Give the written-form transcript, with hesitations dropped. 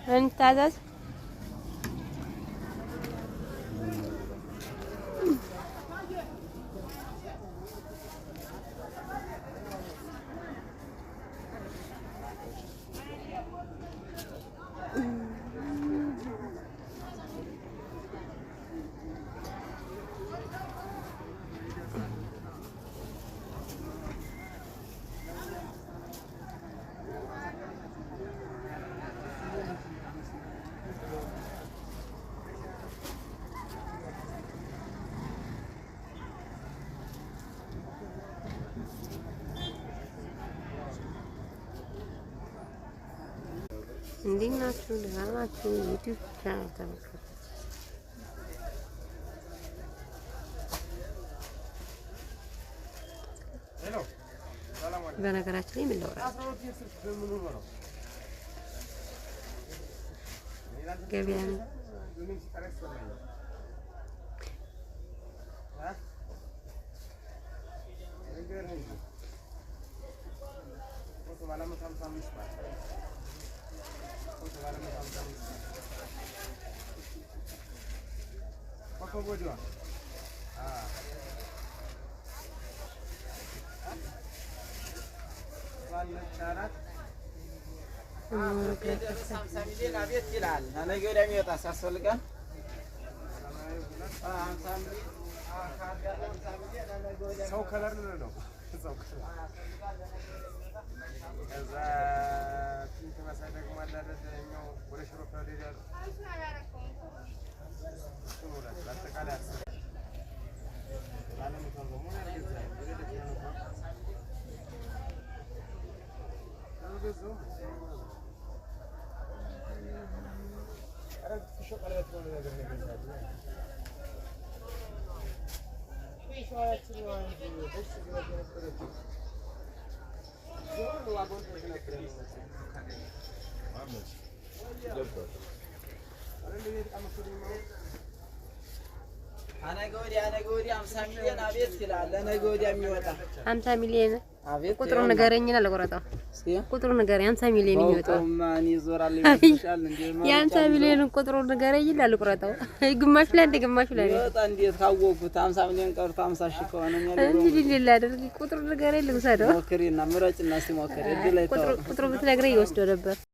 እንታዘዝ እንዴት ናችሁ? ደህና ናችሁ? ዩቲዩብ ቻናል ተመልካቾች በነገራችን ላይ ምን ላውራ ገበያ ነው Qual foi o João? Só o calor não. Só o calor. Tinha uma saída com uma dada de por isso eu falei já. አነገወዲያ 50 ሚሊዮን አቤት ይላል። ለነገወዲያ የሚወጣ 50 ሚሊዮን አቤት ቁጥሩን ንገረኝና ለቆረጣው ቁጥሩን ንገረኝ። 50 ሚሊዮን የሚወጣው ማን ይዞራል ይመስልሻል እንዴ? የ50 ሚሊዮን ቁጥሩን ንገረኝና ለቆረጣው ግማሽ ላይ እንደ ግማሽ ላይ ይወጣ። እንዴት ካወቁት 50 ሚሊዮን ቀርቶ 50 ሺህ ከሆነ እንዴ ሊላ አድርግ ቁጥሩን ንገረኝ ልውሰደው። ሞክሪና ምረጭና እስቲ ሞክሪ። እዚህ ላይ ቁጥሩ ብትነግረኝ ይወስደው ነበር።